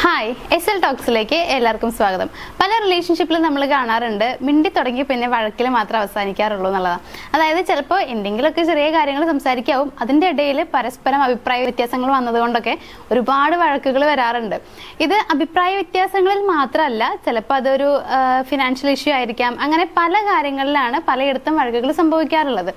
Hi SL ടോക്സിലേക്ക് എല്ലാവർക്കും സ്വാഗതം. പല റിലേഷൻഷിപ്പിലും നമ്മൾ കാണാറുണ്ട് മിണ്ടി തുടങ്ങി പിന്നെ വഴക്കിൽ മാത്രം അവസാനിക്കാറുള്ളൂ എന്നുള്ളതാണ്. അതായത് ചിലപ്പോൾ എന്തെങ്കിലുമൊക്കെ ചെറിയ കാര്യങ്ങൾ സംസാരിക്കാവും, അതിൻ്റെ ഇടയിൽ പരസ്പരം അഭിപ്രായ വ്യത്യാസങ്ങൾ വന്നതുകൊണ്ടൊക്കെ ഒരുപാട് വഴക്കുകൾ വരാറുണ്ട്. ഇത് അഭിപ്രായ വ്യത്യാസങ്ങളിൽ മാത്രമല്ല, ചിലപ്പോൾ അതൊരു ഫിനാൻഷ്യൽ ഇഷ്യൂ ആയിരിക്കാം. അങ്ങനെ പല കാര്യങ്ങളിലാണ് പലയിടത്തും വഴക്കുകൾ സംഭവിക്കാറുള്ളത്.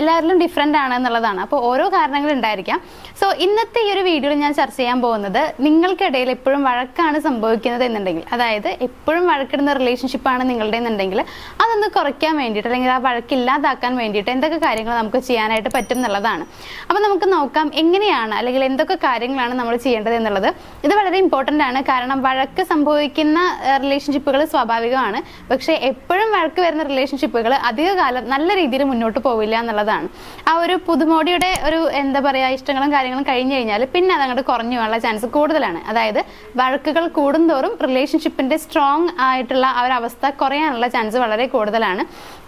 എല്ലാവരിലും ഡിഫറെൻ്റ് ആണ് എന്നുള്ളതാണ്. അപ്പോൾ ഓരോ കാരണങ്ങൾ ഉണ്ടായിരിക്കാം. സോ ഇന്നത്തെ ഈ ഒരു വീഡിയോയിൽ ഞാൻ ചർച്ച ചെയ്യാൻ പോകുന്നത് നിങ്ങൾക്കിടയിൽ എപ്പോഴും വഴക്കാണ് സംഭവിക്കുന്നത് എന്നുണ്ടെങ്കിൽ, അതായത് എപ്പോഴും വഴക്കിടുന്ന റിലേഷൻഷിപ്പാണ് നിങ്ങളുടെ എന്നുണ്ടെങ്കിൽ അതൊന്ന് കുറയ്ക്കാൻ വേണ്ടിയിട്ട് അല്ലെങ്കിൽ ആ വഴക്കില്ലാതാക്കാൻ വേണ്ടിയിട്ട് എന്തൊക്കെ കാര്യങ്ങൾ നമുക്ക് ചെയ്യാനായിട്ട് പറ്റും എന്നുള്ളതാണ്. അപ്പോൾ നമുക്ക് നോക്കാം എങ്ങനെയാണ് അല്ലെങ്കിൽ എന്തൊക്കെ കാര്യങ്ങളാണ് നമ്മൾ ചെയ്യേണ്ടത് എന്നുള്ളത്. ഇത് വളരെ ഇമ്പോർട്ടൻ്റ് ആണ്. കാരണം വഴക്ക് സംഭവിക്കുന്ന റിലേഷൻഷിപ്പുകൾ സ്വാഭാവികമാണ്. പക്ഷേ എപ്പോഴും വഴക്ക് വരുന്ന റിലേഷൻഷിപ്പുകൾ അധികകാലം നല്ല രീതിയിൽ മുന്നോട്ട് പോവില്ല എന്നുള്ളതാണ്. ആ ഒരു പുതുമോടിയുടെ ഒരു എന്താ പറയുക ഇഷ്ടങ്ങളും കാര്യങ്ങളും കഴിഞ്ഞു കഴിഞ്ഞാൽ പിന്നെ അതങ്ങോട്ട് കുറഞ്ഞു പോകാനുള്ള ചാൻസ് കൂടുതലാണ്. അതായത് വഴക്കുകൾ കൂടുന്തോറും റിലേഷൻഷിപ്പിന്റെ സ്ട്രോങ് ആയിട്ടുള്ള ആ ഒരു അവസ്ഥ കുറയാനുള്ള ചാൻസ് വളരെ കൂടുതലാണ്.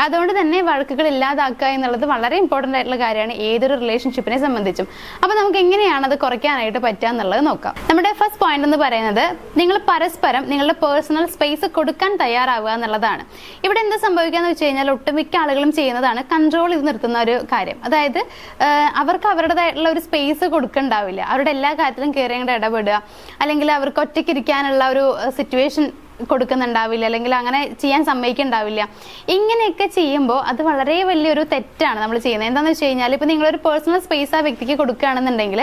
അതുകൊണ്ട് തന്നെ വഴക്കുകൾ ഇല്ലാതാക്കുക എന്നുള്ളത് വളരെ ഇമ്പോർട്ടൻ്റ് ആയിട്ടുള്ള കാര്യമാണ് ഏതൊരു റിലേഷൻഷിപ്പിനെ സംബന്ധിച്ചും. അപ്പോൾ നമുക്ക് എങ്ങനെയാണ് അത് കുറയ്ക്കാനായിട്ട് പറ്റുക എന്നുള്ളത് നോക്കാം. നമ്മുടെ ഫസ്റ്റ് പോയിന്റ് എന്ന് പറയുന്നത് നിങ്ങൾ പരസ്പരം നിങ്ങളുടെ പേഴ്സണൽ സ്പേസ് കൊടുക്കാൻ തയ്യാറാവുക എന്നുള്ളതാണ്. ഇവിടെ എന്താ സംഭവിക്കാന്ന് വെച്ച് കഴിഞ്ഞാൽ ഒട്ടുമിക്ക ആളുകളും ചെയ്യുന്നതാണ് കൺട്രോൾ ചെയ്ത് നിർത്തുന്ന ഒരു കാര്യം. അതായത് അവർക്ക് അവരുടേതായിട്ടുള്ള ഒരു സ്പേസ് കൊടുക്കണ്ടാവില്ല. അവരുടെ എല്ലാ കാര്യത്തിലും കയറി അങ്ങോട്ട് ഇടപെടുക, അല്ലെങ്കിൽ അവർക്ക് ഒറ്റയ്ക്കിരിക്കാനുള്ള ഒരു സിറ്റുവേഷൻ കൊടുക്കുന്നുണ്ടാവില്ല, അല്ലെങ്കിൽ അങ്ങനെ ചെയ്യാൻ സമ്മതിക്കുന്നുണ്ടാവില്ല. ഇങ്ങനെയൊക്കെ ചെയ്യുമ്പോൾ അത് വളരെ വലിയൊരു തെറ്റാണ് നമ്മൾ ചെയ്യുന്നത്. എന്താണെന്ന് വെച്ച് കഴിഞ്ഞാൽ ഇപ്പോൾ നിങ്ങളൊരു പേഴ്സണൽ സ്പേസ് ആ വ്യക്തിക്ക് കൊടുക്കുകയാണെന്നുണ്ടെങ്കിൽ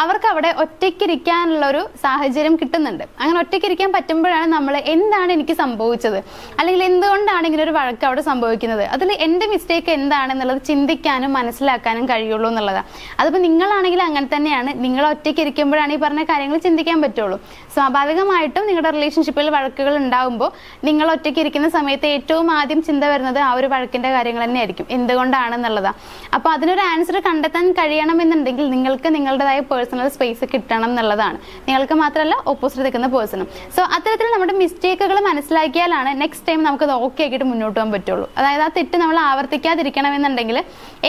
അവർക്ക് അവിടെ ഒറ്റയ്ക്കിരിക്കാനുള്ള ഒരു സാഹചര്യം കിട്ടുന്നുണ്ട്. അങ്ങനെ ഒറ്റയ്ക്കിരിക്കാൻ പറ്റുമ്പോഴാണ് നമ്മൾ എന്താണ് എനിക്ക് സംഭവിച്ചത്, അല്ലെങ്കിൽ എന്തുകൊണ്ടാണ് ഇങ്ങനെ ഒരു വഴക്ക് അവിടെ സംഭവിക്കുന്നത്, അതിൽ എൻ്റെ മിസ്റ്റേക്ക് എന്താണെന്നുള്ളത് ചിന്തിക്കാനും മനസ്സിലാക്കാനും കഴിയുള്ളൂ എന്നുള്ളതാണ്. അതിപ്പോൾ നിങ്ങളാണെങ്കിൽ അങ്ങനെ തന്നെയാണ്. നിങ്ങൾ ഒറ്റയ്ക്കിരിക്കുമ്പോഴാണ് ഈ പറഞ്ഞ കാര്യങ്ങൾ ചിന്തിക്കാൻ പറ്റുള്ളൂ. സ്വാഭാവികമായിട്ടും നിങ്ങളുടെ റിലേഷൻഷിപ്പിൽ വഴക്കുകൾ ഉണ്ടാവുമ്പോൾ നിങ്ങൾ ഒറ്റയ്ക്ക് ഇരിക്കുന്ന സമയത്ത് ഏറ്റവും ആദ്യം ചിന്ത വരുന്നത് ആ ഒരു വഴക്കിന്റെ കാര്യങ്ങൾ തന്നെയായിരിക്കും, എന്തുകൊണ്ടാണെന്നുള്ളതാണ്. അപ്പോൾ അതിനൊരു ആൻസർ കണ്ടെത്താൻ കഴിയണമെന്നുണ്ടെങ്കിൽ നിങ്ങൾക്ക് നിങ്ങളുടേതായ പേഴ്സണൽ സ്പേസ് കിട്ടണം എന്നുള്ളതാണ്. നിങ്ങൾക്ക് മാത്രമല്ല ഓപ്പോസിറ്റ് നിൽക്കുന്ന പേഴ്സണും. സോ അത്തരത്തിൽ നമ്മുടെ മിസ്റ്റേക്കുകൾ മനസ്സിലാക്കിയാലാണ് നെക്സ്റ്റ് ടൈം നമുക്കത് ഓക്കെ ആക്കിയിട്ട് മുന്നോട്ട് പോകാൻ പറ്റുള്ളൂ. അതായത് ആ തെറ്റ് നമ്മൾ ആവർത്തിക്കാതിരിക്കണമെന്നുണ്ടെങ്കിൽ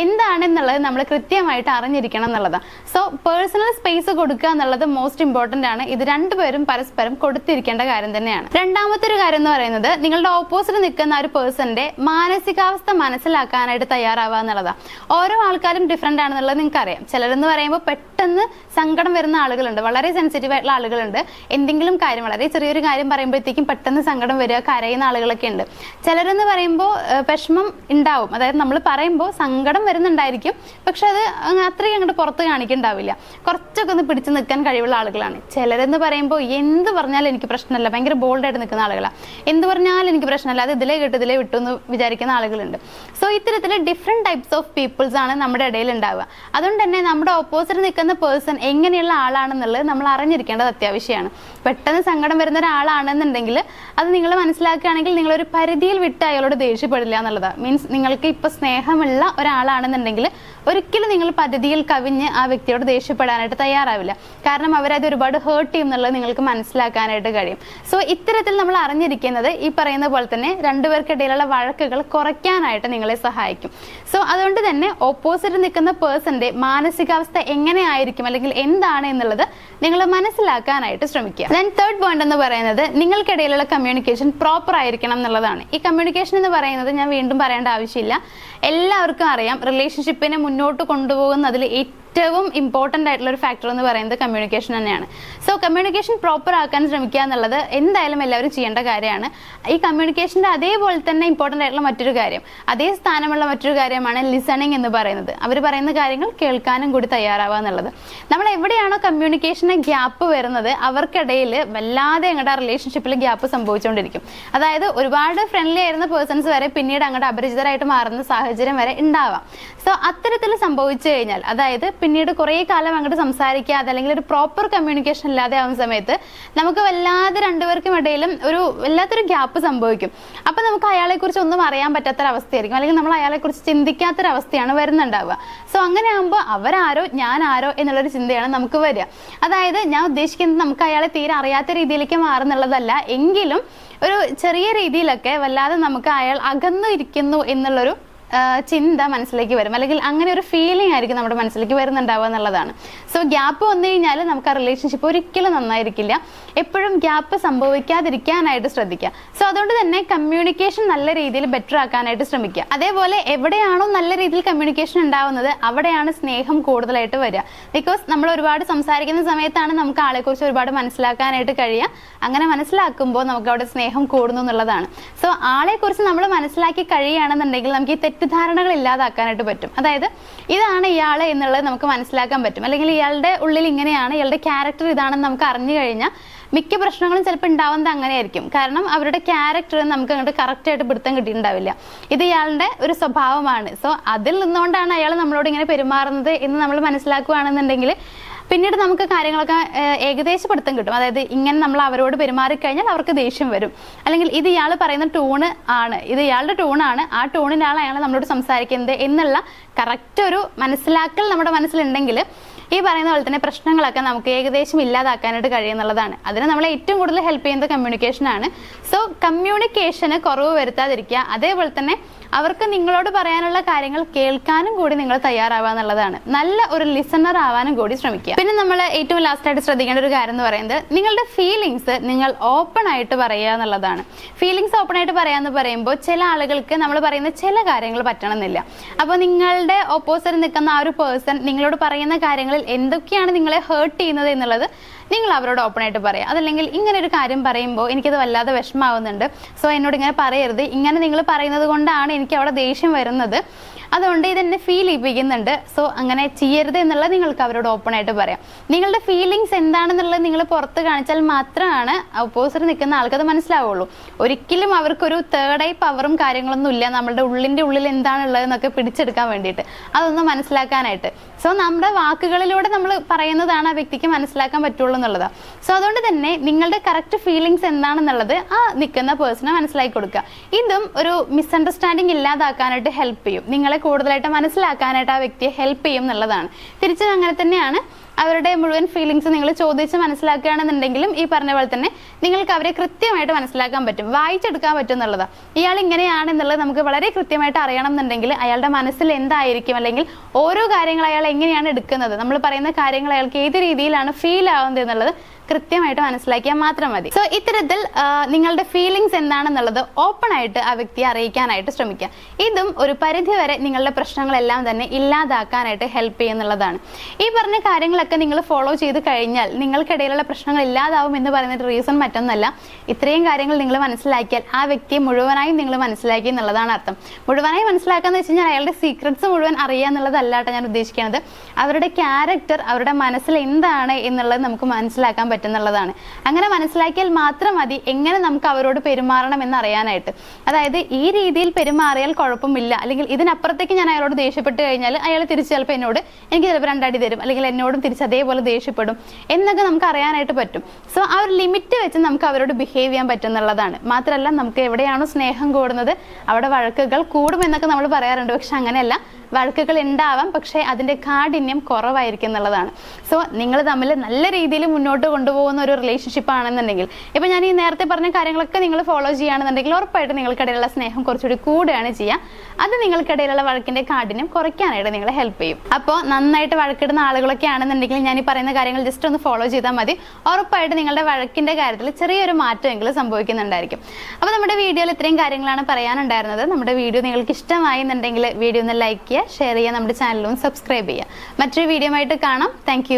എന്താണെന്നുള്ളത് നമ്മൾ കൃത്യമായിട്ട് അറിഞ്ഞിരിക്കണം എന്നുള്ളതാണ്. സോ പേഴ്സണൽ സ്പേസ് കൊടുക്കുക എന്നുള്ളത് മോസ്റ്റ് ഇമ്പോർട്ടൻ്റ് ആണ്. ഇത് രണ്ടുപേരും പരസ്പരം കൊടുത്തിരിക്കേണ്ട കാര്യം തന്നെയാണ്. രണ്ടാമത്തെ ഒരു കാര്യം എന്ന് പറയുന്നത് നിങ്ങളുടെ ഓപ്പോസിറ്റ് നിൽക്കുന്ന ഒരു പേഴ്സന്റെ മാനസികാവസ്ഥ മനസ്സിലാക്കാനായിട്ട് തയ്യാറാവുക എന്നുള്ളതാണ്. ഓരോ ആൾക്കാരും ഡിഫറെന്റ് ആണെന്നുള്ളത് നിങ്ങൾക്ക് അറിയാം. ചിലരെന്ന് പറയുമ്പോൾ പെട്ടെന്ന് സങ്കടം വരുന്ന ആളുകളുണ്ട്, വളരെ സെൻസിറ്റീവ് ആയിട്ടുള്ള ആളുകളുണ്ട്. എന്തെങ്കിലും കാര്യം വളരെ ചെറിയൊരു കാര്യം പറയുമ്പോഴത്തേക്കും പെട്ടെന്ന് സങ്കടം വരിക, കരയുന്ന ആളുകളൊക്കെ ഉണ്ട്. ചിലരെന്ന് പറയുമ്പോൾ വിഷമം ഉണ്ടാവും, അതായത് നമ്മൾ പറയുമ്പോൾ സങ്കടം വരുന്നുണ്ടായിരിക്കും, പക്ഷെ അത് അത്രയും അങ്ങോട്ട് പുറത്ത് കാണിക്കുന്നുണ്ടാവില്ല. കുറച്ചൊക്കെ ഒന്ന് പിടിച്ചു നിൽക്കാൻ കഴിവുള്ള ആളുകളാണ്. ചിലരെന്ന് പറയുമ്പോൾ എന്ത് പറഞ്ഞാലും എനിക്ക് പ്രശ്നമല്ല, ഭയങ്കര ബോൾഡായിട്ട് നിൽക്കുന്ന ആളുകളാണ്. എന്ത് പറഞ്ഞാലും എനിക്ക് പ്രശ്നമല്ല, അത് ഇതിലേ വിട്ടു എന്ന് വിചാരിക്കുന്ന ആളുകളുണ്ട്. സോ ഇത്തരത്തിൽ ഡിഫറെന്റ് ടൈപ്സ് ഓഫ് പീപ്പിൾസ് ആണ് നമ്മുടെ ഇടയിൽ ഉണ്ടാവുക. അതുകൊണ്ട് തന്നെ നമ്മുടെ ഓപ്പോസിറ്റ് നിൽക്കുന്ന പേഴ്സൺ എങ്ങനെയുള്ള ആളാണെന്നുള്ളത് നമ്മൾ അറിഞ്ഞിരിക്കേണ്ടത് അത്യാവശ്യമാണ്. പെട്ടെന്ന് സങ്കടം വരുന്ന ഒരാളാണെന്നുണ്ടെങ്കിൽ അത് നിങ്ങൾ മനസ്സിലാക്കുകയാണെങ്കിൽ നിങ്ങളൊരു പരിധിയിൽ വിട്ട് അയാളോട് ദേഷ്യപ്പെടില്ല എന്നുള്ളതാണ്. മീൻസ് നിങ്ങൾക്ക് ഇപ്പൊ സ്നേഹമുള്ള ഒരാളാണെന്നുണ്ടെങ്കിൽ ഒരിക്കലും നിങ്ങൾ പരിധിയിൽ കവിഞ്ഞ് ആ വ്യക്തിയോട് ദേഷ്യപ്പെടാനായിട്ട് തയ്യാറാവില്ല. കാരണം അവരത് ഒരുപാട് ഹേർട്ട് ചെയ്യും എന്നുള്ളത് നിങ്ങൾക്ക് മനസ്സിലാക്കാനായിട്ട് കഴിയും. സോ ഇത്തരത്തിൽ നമ്മൾ അറിഞ്ഞിരിക്കുന്നത് ഈ പറയുന്ന പോലെ തന്നെ രണ്ടുപേർക്കിടയിലുള്ള വഴക്കുകൾ കുറയ്ക്കാനായിട്ട് നിങ്ങളെ സഹായിക്കും. സോ അതുകൊണ്ട് തന്നെ ഓപ്പോസിറ്റ് നിൽക്കുന്ന പേഴ്സന്റെ മാനസികാവസ്ഥ എങ്ങനെയായിരിക്കും അല്ലെങ്കിൽ എന്താണ് എന്നുള്ളത് നിങ്ങൾ മനസ്സിലാക്കാനായിട്ട് ശ്രമിക്കുക. ദെൻ തേർഡ് പോയിന്റ് എന്ന് പറയുന്നത് നിങ്ങൾക്കിടയിലുള്ള കമ്മ്യൂണിക്കേഷൻ പ്രോപ്പർ ആയിരിക്കണം എന്നുള്ളതാണ്. ഈ കമ്മ്യൂണിക്കേഷൻ എന്ന് പറയുന്നത് ഞാൻ വീണ്ടും പറയേണ്ട ആവശ്യമില്ല, എല്ലാവർക്കും അറിയാം. റിലേഷൻഷിപ്പിനെ മുന്നോട്ട് കൊണ്ടുപോകുന്നതിൽ ഏറ്റവും ഇമ്പോർട്ടൻ്റ് ആയിട്ടുള്ള ഒരു ഫാക്ടർ എന്ന് പറയുന്നത് കമ്മ്യൂണിക്കേഷൻ തന്നെയാണ്. സോ കമ്മ്യൂണിക്കേഷൻ പ്രോപ്പർ ആക്കാൻ ശ്രമിക്കുക എന്നുള്ളത് എന്തായാലും എല്ലാവരും ചെയ്യേണ്ട കാര്യമാണ്. ഈ കമ്മ്യൂണിക്കേഷൻ്റെ അതേപോലെ തന്നെ ഇമ്പോർട്ടൻ്റ് ആയിട്ടുള്ള മറ്റൊരു കാര്യം, അതേ സ്ഥാനമുള്ള മറ്റൊരു കാര്യമാണ് ലിസണിങ് എന്ന് പറയുന്നത്. അവർ പറയുന്ന കാര്യങ്ങൾ കേൾക്കാനും കൂടി തയ്യാറാവുക എന്നുള്ളത്. നമ്മൾ എവിടെയാണോ കമ്മ്യൂണിക്കേഷന് ഗ്യാപ്പ് വരുന്നത് അവർക്കിടയിൽ വല്ലാതെ അങ്ങോട്ട് ആ റിലേഷൻഷിപ്പിൽ ഗ്യാപ്പ് സംഭവിച്ചുകൊണ്ടിരിക്കും. അതായത് ഒരുപാട് ഫ്രണ്ട്ലി ആയിരുന്ന പേഴ്സൺസ് വരെ പിന്നീട് അങ്ങോട്ട് അപരിചിതരായിട്ട് മാറുന്ന സാഹചര്യം വരെ ഉണ്ടാവാം. സോ അത്തരത്തിൽ സംഭവിച്ചു കഴിഞ്ഞാൽ, അതായത് പിന്നീട് കുറേ കാലം അങ്ങോട്ട് സംസാരിക്കാതെ അല്ലെങ്കിൽ ഒരു പ്രോപ്പർ കമ്മ്യൂണിക്കേഷൻ ഇല്ലാതെ ആവുന്ന സമയത്ത് നമുക്ക് വല്ലാതെ രണ്ടുപേർക്കും ഇടയിലും വല്ലാത്തൊരു ഗ്യാപ്പ് സംഭവിക്കും. അപ്പം നമുക്ക് അയാളെക്കുറിച്ച് ഒന്നും അറിയാൻ പറ്റാത്തൊരവസ്ഥയായിരിക്കും, അല്ലെങ്കിൽ നമ്മൾ അയാളെക്കുറിച്ച് ചിന്തിക്കാത്തൊരവസ്ഥയാണ് വരുന്നുണ്ടാവുക. സോ അങ്ങനെ ആകുമ്പോൾ അവരാരോ ഞാൻ ആരോ എന്നുള്ളൊരു ചിന്തയാണ് നമുക്ക് വരിക. അതായത് ഞാൻ ഉദ്ദേശിക്കുന്നത് നമുക്ക് അയാളെ തീരെ അറിയാത്ത രീതിയിലേക്ക് മാറുന്നുള്ളതല്ല, എങ്കിലും ഒരു ചെറിയ രീതിയിലൊക്കെ വല്ലാതെ നമുക്ക് അയാൾ അകന്നു ഇരിക്കുന്നു എന്നുള്ളൊരു ചിന്ത മനസ്സിലേക്ക് വരും, അല്ലെങ്കിൽ അങ്ങനെ ഒരു ഫീലിംഗ് ആയിരിക്കും നമ്മുടെ മനസ്സിലേക്ക് വരുന്നുണ്ടാവുക എന്നുള്ളതാണ്. സോ ഗ്യാപ്പ് വന്നു കഴിഞ്ഞാൽ നമുക്ക് ആ റിലേഷൻഷിപ്പ് ഒരിക്കലും നന്നായിരിക്കില്ല. എപ്പോഴും ഗ്യാപ്പ് സംഭവിക്കാതിരിക്കാനായിട്ട് ശ്രദ്ധിക്കുക. സോ അതുകൊണ്ട് തന്നെ കമ്മ്യൂണിക്കേഷൻ നല്ല രീതിയിൽ ബെറ്റർ ആക്കാനായിട്ട് ശ്രമിക്കുക. അതേപോലെ എവിടെയാണോ നല്ല രീതിയിൽ കമ്മ്യൂണിക്കേഷൻ ഉണ്ടാവുന്നത് അവിടെയാണ് സ്നേഹം കൂടുതലായിട്ട് വരിക. ബിക്കോസ് നമ്മൾ ഒരുപാട് സംസാരിക്കുന്ന സമയത്താണ് നമുക്ക് ആളെക്കുറിച്ച് ഒരുപാട് മനസ്സിലാക്കാനായിട്ട് കഴിയുക. അങ്ങനെ മനസ്സിലാക്കുമ്പോൾ നമുക്ക് അവിടെ സ്നേഹം കൂടുന്നു എന്നുള്ളതാണ്. സോ ആളെക്കുറിച്ച് നമ്മൾ മനസ്സിലാക്കി കഴിയുകയാണെന്നുണ്ടെങ്കിൽ നമുക്ക് ഈ തെറ്റിദ്ധാരണകൾ ഇല്ലാതാക്കാനായിട്ട് പറ്റും. അതായത് ഇതാണ് ഇയാൾ എന്നുള്ളത് നമുക്ക് മനസ്സിലാക്കാൻ പറ്റും, അല്ലെങ്കിൽ ഇയാളുടെ ഉള്ളിൽ ഇങ്ങനെയാണ്, ഇയാളുടെ ക്യാരക്ടർ ഇതാണെന്ന് നമുക്ക് അറിഞ്ഞു കഴിഞ്ഞാൽ മിക്ക പ്രശ്നങ്ങളും ചിലപ്പോൾ ഉണ്ടാവുന്നത് അങ്ങനെയായിരിക്കും. കാരണം അവരുടെ ക്യാരക്ടർ നമുക്ക് അങ്ങോട്ട് കറക്റ്റ് ആയിട്ട് പിടുത്തം കിട്ടിയിട്ടുണ്ടാവില്ല. ഇത് ഇയാളുടെ ഒരു സ്വഭാവമാണ്. സോ അതിൽ നിന്നുകൊണ്ടാണ് അയാൾ നമ്മളോട് ഇങ്ങനെ പെരുമാറുന്നത് എന്ന് നമ്മൾ മനസ്സിലാക്കുകയാണെന്നുണ്ടെങ്കിൽ പിന്നീട് നമുക്ക് കാര്യങ്ങളൊക്കെ ഏകദേശം പിടുത്തം കിട്ടും. അതായത് ഇങ്ങനെ നമ്മൾ അവരോട് പെരുമാറിക്കഴിഞ്ഞാൽ അവർക്ക് ദേഷ്യം വരും, അല്ലെങ്കിൽ ഇത് ഇയാൾ പറയുന്ന ടൂണ് ആണ്, ഇത് ഇയാളുടെ ടൂണാണ്, ആ ടൂണിലാണ് അയാൾ നമ്മളോട് സംസാരിക്കുന്നത് എന്നുള്ള കറക്റ്റ് ഒരു മനസ്സിലാക്കൽ നമ്മുടെ മനസ്സിലുണ്ടെങ്കിൽ ഈ പറയുന്ന പോലെ തന്നെ പ്രശ്നങ്ങളൊക്കെ നമുക്ക് ഏകദേശം ഇല്ലാതാക്കാനായിട്ട് കഴിയുന്നുള്ളതാണ്. അതിന് നമ്മളെ ഏറ്റവും കൂടുതൽ ഹെൽപ്പ് ചെയ്യുന്നത് കമ്മ്യൂണിക്കേഷനാണ്. സോ കമ്മ്യൂണിക്കേഷന് കുറവ് വരുത്താതിരിക്കുക. അതേപോലെ തന്നെ അവർക്ക് നിങ്ങളോട് പറയാനുള്ള കാര്യങ്ങൾ കേൾക്കാനും കൂടി നിങ്ങൾ തയ്യാറാവുക എന്നുള്ളതാണ്. നല്ല ഒരു ലിസണർ ആവാനും കൂടി ശ്രമിക്കുക. പിന്നെ നമ്മൾ ഏറ്റവും ലാസ്റ്റ് ആയിട്ട് ശ്രദ്ധിക്കേണ്ട ഒരു കാര്യം എന്ന് പറയുന്നത് നിങ്ങളുടെ ഫീലിങ്സ് നിങ്ങൾ ഓപ്പൺ ആയിട്ട് പറയുക എന്നുള്ളതാണ്. ഫീലിങ്സ് ഓപ്പൺ ആയിട്ട് പറയാന്ന് പറയുമ്പോൾ ചില ആളുകൾക്ക് നമ്മൾ പറയുന്ന ചില കാര്യങ്ങൾ പറ്റണമെന്നില്ല. അപ്പോൾ നിങ്ങളുടെ ഓപ്പോസിറ്റ് നിൽക്കുന്ന ആ ഒരു പേഴ്സൺ നിങ്ങളോട് പറയുന്ന കാര്യങ്ങളിൽ എന്തൊക്കെയാണ് നിങ്ങളെ ഹേർട്ട് ചെയ്യുന്നത് എന്നുള്ളത് നിങ്ങൾ അവരോട് ഓപ്പൺ ആയിട്ട് പറയാം. അതല്ലെങ്കിൽ ഇങ്ങനെ ഒരു കാര്യം പറയുമ്പോൾ എനിക്കത് വല്ലാതെ വിഷമാവുന്നുണ്ട്, സോ എന്നോട് ഇങ്ങനെ പറയരുത്, ഇങ്ങനെ നിങ്ങൾ പറയുന്നത് കൊണ്ടാണ് എനിക്ക് അവിടെ ദേഷ്യം വരുന്നത്, അതുകൊണ്ട് ഇതെന്നെ ഫീൽ ചെയ്യിപ്പിക്കുന്നുണ്ട്, സോ അങ്ങനെ ചെയ്യരുത് എന്നുള്ളത് നിങ്ങൾക്ക് അവരോട് ഓപ്പൺ ആയിട്ട് പറയാം. നിങ്ങളുടെ ഫീലിങ്സ് എന്താണെന്നുള്ളത് നിങ്ങൾ പുറത്ത് കാണിച്ചാൽ മാത്രമാണ് ഓപ്പോസിറ്റ് നിൽക്കുന്ന ആൾക്കത് മനസ്സിലാവുള്ളൂ. ഒരിക്കലും അവർക്കൊരു തേർഡ് ഐ പവറും കാര്യങ്ങളൊന്നും ഇല്ല നമ്മളുടെ ഉള്ളിൻ്റെ ഉള്ളിൽ എന്താണുള്ളത് എന്നൊക്കെ പിടിച്ചെടുക്കാൻ വേണ്ടിയിട്ട്, അതൊന്നും മനസ്സിലാക്കാനായിട്ട്. സോ നമ്മുടെ വാക്കുകളിലൂടെ നമ്മൾ പറയുന്നതാണ് ആ വ്യക്തിക്ക് മനസ്സിലാക്കാൻ പറ്റുള്ളൂ എന്നുള്ളതാണ്. സോ അതുകൊണ്ട് തന്നെ നിങ്ങളുടെ കറക്റ്റ് ഫീലിങ്സ് എന്താണെന്നുള്ളത് ആ നിൽക്കുന്ന പേഴ്സണെ മനസ്സിലാക്കി കൊടുക്കുക. ഇതും ഒരു മിസ്അണ്ടർസ്റ്റാൻഡിങ് ഇല്ലാതാക്കാനായിട്ട് ഹെൽപ്പ് ചെയ്യും, നിങ്ങളെ കൂടുതലായിട്ട് മനസ്സിലാക്കാനായിട്ട് ആ വ്യക്തിയെ ഹെൽപ്പ് ചെയ്യും എന്നുള്ളതാണ്. തിരിച്ചും അങ്ങനെ തന്നെയാണ്. അവരുടെ മുഴുവൻ ഫീലിങ്സ് നിങ്ങൾ ചോദിച്ച് മനസ്സിലാക്കുകയാണെന്നുണ്ടെങ്കിലും ഈ പറഞ്ഞ പോലെ തന്നെ നിങ്ങൾക്ക് അവരെ കൃത്യമായിട്ട് മനസ്സിലാക്കാൻ പറ്റും, വായിച്ചെടുക്കാൻ പറ്റും എന്നുള്ളതാണ്. ഇയാൾ ഇങ്ങനെയാണെന്നുള്ളത് നമുക്ക് വളരെ കൃത്യമായിട്ട് അറിയണം എന്നുണ്ടെങ്കിൽ അയാളുടെ മനസ്സിൽ എന്തായിരിക്കും, അല്ലെങ്കിൽ ഓരോ കാര്യങ്ങൾ അയാൾ എങ്ങനെയാണ് എടുക്കുന്നത്, നമ്മൾ പറയുന്ന കാര്യങ്ങൾ അയാൾക്ക് ഏത് രീതിയിലാണ് ഫീൽ ആവുന്നത് എന്നുള്ളത് കൃത്യമായിട്ട് മനസ്സിലാക്കിയാൽ മാത്രം മതി. സോ ഇത്തരത്തിൽ നിങ്ങളുടെ ഫീലിങ്സ് എന്താണെന്നുള്ളത് ഓപ്പൺ ആയിട്ട് ആ വ്യക്തിയെ അറിയിക്കാനായിട്ട് ശ്രമിക്കുക. ഇതും ഒരു പരിധി വരെ നിങ്ങളുടെ പ്രശ്നങ്ങളെല്ലാം തന്നെ ഇല്ലാതാക്കാനായിട്ട് ഹെൽപ്പ് ചെയ്യുന്നുള്ളതാണ്. ഈ പറഞ്ഞ കാര്യങ്ങളൊക്കെ നിങ്ങൾ ഫോളോ ചെയ്ത് കഴിഞ്ഞാൽ നിങ്ങൾക്കിടയിലുള്ള പ്രശ്നങ്ങൾ ഇല്ലാതാവും എന്ന് പറയുന്ന റീസൺ മറ്റൊന്നല്ല, ഇത്രയും കാര്യങ്ങൾ നിങ്ങൾ മനസ്സിലാക്കിയാൽ ആ വ്യക്തിയെ മുഴുവനായും നിങ്ങൾ മനസ്സിലാക്കി എന്നുള്ളതാണ് അർത്ഥം. മുഴുവനായി മനസ്സിലാക്കാന്ന് വെച്ച് കഴിഞ്ഞാൽ അയാളുടെ സീക്രട്സ് മുഴുവൻ അറിയുക എന്നുള്ളതല്ലാട്ടോ ഞാൻ ഉദ്ദേശിക്കുന്നത്. അവരുടെ ക്യാരക്ടർ, അവരുടെ മനസ്സിൽ എന്താണ് എന്നുള്ളത് നമുക്ക് മനസ്സിലാക്കാൻ പറ്റുന്നുള്ളതാണ്. അങ്ങനെ മനസ്സിലാക്കിയാൽ മാത്രം മതി എങ്ങനെ നമുക്ക് അവരോട് പെരുമാറണം എന്ന് അറിയാനായിട്ട്. അതായത് ഈ രീതിയിൽ പെരുമാറിയാൽ കുഴപ്പമില്ല, അല്ലെങ്കിൽ ഇതിനപ്പുറത്തേക്ക് ഞാൻ അയാളോട് ദേഷ്യപ്പെട്ട് കഴിഞ്ഞാൽ അയാൾ തിരിച്ച് ചിലപ്പോൾ എന്നോട് എനിക്ക് ചിലപ്പോൾ രണ്ടടി തരും, അല്ലെങ്കിൽ എന്നോടും തിരിച്ച് അതേപോലെ ദേഷ്യപ്പെടും എന്നൊക്കെ നമുക്ക് അറിയാനായിട്ട് പറ്റും. സോ ആ ഒരു ലിമിറ്റ് വെച്ച് നമുക്ക് അവരോട് ബിഹേവ് ചെയ്യാൻ പറ്റുന്നുള്ളതാണ്. മാത്രമല്ല നമുക്ക് എവിടെയാണോ സ്നേഹം കൂടുന്നത് അവിടെ വഴക്കുകൾ കൂടുമെന്നൊക്കെ നമ്മൾ പറയാറുണ്ട്. പക്ഷെ അങ്ങനെയല്ല, വഴക്കുകൾ ഉണ്ടാവാം, പക്ഷേ അതിൻ്റെ കാഠിന്യം കുറവായിരിക്കും എന്നുള്ളതാണ്. സോ നിങ്ങൾ തമ്മിൽ നല്ല രീതിയിൽ മുന്നോട്ട് കൊണ്ടുപോകുന്ന ഒരു റിലേഷൻഷിപ്പ് ആണെന്നുണ്ടെങ്കിൽ, ഇപ്പം ഞാൻ ഈ നേരത്തെ പറഞ്ഞ കാര്യങ്ങളൊക്കെ നിങ്ങൾ ഫോളോ ചെയ്യുകയാണെന്നുണ്ടെങ്കിൽ ഉറപ്പായിട്ട് നിങ്ങൾക്കിടയിലുള്ള സ്നേഹം കുറച്ചുകൂടി കൂടുകയാണ് ചെയ്യുക. അത് നിങ്ങൾക്കിടയിലുള്ള വഴക്കിൻ്റെ കാഠിന്യം കുറയ്ക്കാനായിട്ട് നിങ്ങളെ ഹെൽപ്പ് ചെയ്യും. അപ്പോൾ നന്നായിട്ട് വഴക്കിടുന്ന ആളുകളൊക്കെ ആണെന്നുണ്ടെങ്കിൽ ഞാൻ ഈ പറയുന്ന കാര്യങ്ങൾ ജസ്റ്റ് ഒന്ന് ഫോളോ ചെയ്താൽ മതി. ഉറപ്പായിട്ട് നിങ്ങളുടെ വഴക്കിൻ്റെ കാര്യത്തിൽ ചെറിയൊരു മാറ്റമെങ്കിലും സംഭവിക്കുന്നുണ്ടായിരിക്കും. അപ്പോൾ നമ്മുടെ വീഡിയോയിൽ ഇത്രയും കാര്യങ്ങളാണ് പറയാനുണ്ടായിരുന്നത്. നമ്മുടെ വീഡിയോ നിങ്ങൾക്ക് ഇഷ്ടമായി എന്നുണ്ടെങ്കിൽ വീഡിയോ ഒന്ന് ലൈക്ക് ചെയ്യുക, ഷെയർ ചെയ്യുക, നമ്മുടെ ചാനലും സബ്സ്ക്രൈബ് ചെയ്യുക. മറ്റൊരു വീഡിയോ ആയിട്ട് കാണാം. താങ്ക്